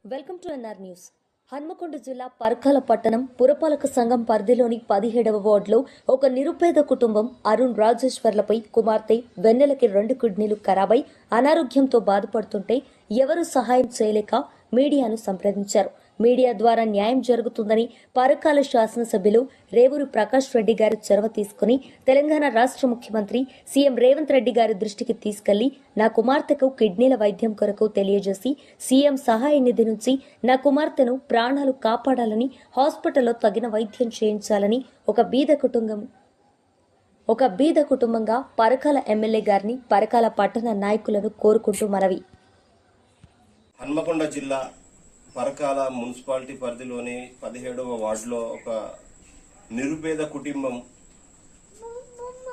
Welcome to NR news. Hanamkonda జిల్లా పరకాల పట్టణం పురపాలక సంఘం పరిధిలోని 17వ వార్డులో ఒక నిరుపేద కుటుంబం అరుణ్ రాజేశ్వర్లపై కుమార్తె వెన్నెలకి 2 కిడ్నీలు ఖరాబై అనారోగ్యంతో బాధపడుతుంటే ఎవరూ సహాయం చేయలేక మీడియాను సంప్రదించారు. మీడియా ద్వారా న్యాయం జరుగుతుందని పరకాల శాసనసభ్యులు రేవూరు ప్రకాష్ రెడ్డి గారు చొరవ తీసుకుని తెలంగాణ రాష్ట్ర ముఖ్యమంత్రి సీఎం రేవంత్ రెడ్డి గారి దృష్టికి తీసుకెళ్లి నా కుమార్తెకు కిడ్నీల వైద్యం కొరకు తెలియజేసి సీఎం సహాయ నిధి నుంచి నా కుమార్తెను ప్రాణాలు కాపాడాలని హాస్పిటల్లో తగిన వైద్యం చేయించాలని ఒక బీద కుటుంబంగా పరకాల ఎమ్మెల్యే గారిని పరకాల పట్టణ నాయకులను కోరుకుంటూ మనవి. హన్మకొండ జిల్లా పరకాల మున్సిపాలిటీ పరిధిలోని 17వ వార్డులో ఒక నిరుపేద కుటుంబం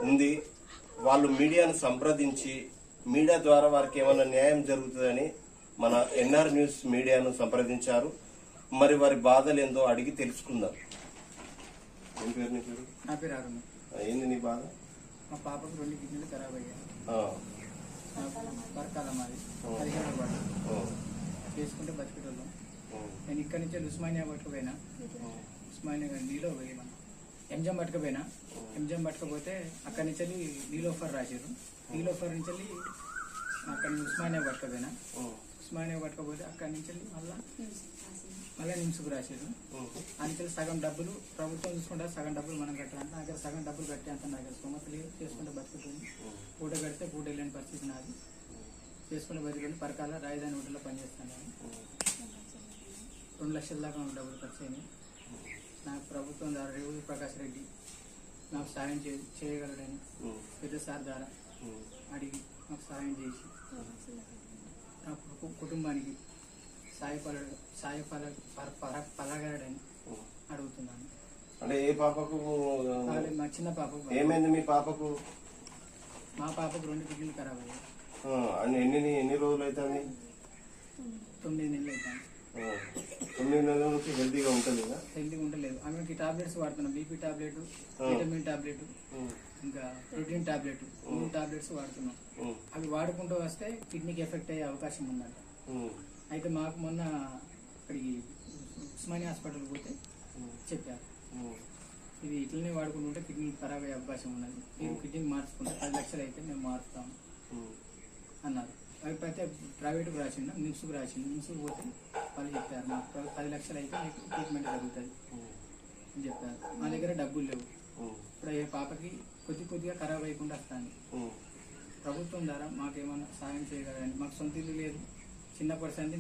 ఉంది. వాళ్ళు మీడియాను సంప్రదించి మీడియా ద్వారా వారికి ఏమైనా న్యాయం జరుగుతుందని మన ఎన్ఆర్ న్యూస్ మీడియాను సంప్రదించారు. మరి వారి బాధలు ఏందో అడిగి తెలుసుకుందాం. ఏం పేరు నీ పేరు? నా పేరు అరుణ్. ఏంది నీ బాధ? మా పాపకు 2 కిడ్నీలు ఖరాబ్ అయ్యాయి. పరకాల మాది 17వ వార్డు. చేసుకుంటే బతికేటోళ్ళం. నేను ఇక్కడి నుంచి ఉస్మానియా పట్టుకుపోయినా. ఉస్మానియా నీలో పోయినా ఎంజం పట్టుకపోతే అక్కడి నుంచి నీలోఫర్ రాశారు. నీలోఫర్ నుంచి అక్కడి నుంచి ఉస్మానియా పట్టుకపోతే అక్కడి నుంచి మళ్ళీ నిమ్స్కు రాశారు. అందుకే సగం డబ్బులు ప్రభుత్వం చూసుకుంటే సగం డబ్బులు మనం కట్టాలంటే నా దగ్గర సగం డబ్బులు కట్టే అంత నా దగ్గర స్తోమతలు చేసుకుంటే బతుకుతుంది. పూట కడితే పూట వెళ్ళని పరిస్థితి నాది. చేసుకుంటే బతుకుని పరకాల రాజధాని హోటల్లో పనిచేస్తాను. 2 లక్షల దాకా డబ్బులు ఖర్చు అయినాయి. నాకు ప్రభుత్వం ద్వారా రేవూరు ప్రకాష్ రెడ్డి నాకు సాయం చేయగలడని పెద్ద సార్ ద్వారా అడిగి నాకు సాయం చేసి నా కుటుంబానికి పలగలడని అడుగుతున్నాను. అంటే ఏ పాపకు? మా చిన్న పాపకు. ఏమైంది మీ పాపకు? మా పాపకు 2 కిడ్నీలు ఖరాబ్ అయ్యాయి. ఎన్ని రోజులు అవుతుంది? 9 నెలలు అవుతాయి. 9 నెలల నుంచి హెల్తీగా ఉండలేదు. ఆమెకి టాబ్లెట్స్ వాడుతున్నాం. బీపీ టాబ్లెట్, విటమిన్ టాబ్లెట్, ఇంకా ప్రోటీన్ టాబ్లెట్, 3 టాబ్లెట్స్ వాడుతున్నాం. అవి వాడుకుంటూ వస్తే కిడ్నీకి ఎఫెక్ట్ అయ్యే అవకాశం ఉందంట. అయితే మాకు మొన్న ఇక్కడికి ఉస్మానియా హాస్పిటల్ పోతే చెప్పారు, ఇది ఇట్లనే వాడుకుంటుంటే కిడ్నీ ఖరాబ్ అయ్యే అవకాశం ఉన్నది. మీరు కిడ్నీ మార్చుకుంటే 10 లక్షలు అయితే మేము మారుస్తాం అన్నారు. అయితే ప్రైవేట్కి రాసిండు, నిమ్స్కు పోతే వాళ్ళు చెప్పారు మాకు 10 లక్షలు అయితే మీకు ట్రీట్మెంట్ జరుగుతుంది అని చెప్పారు. మా దగ్గర డబ్బులు లేవు. ఇప్పుడు ఏ పాపకి కొద్దిగా ఖరాబ్ అయ్యకుండా వస్తాను. ప్రభుత్వం ద్వారా మాకేమైనా సాయం చేయగలరని. మాకు సొంత ఇల్లు లేదు. చిన్న పర్సెంట్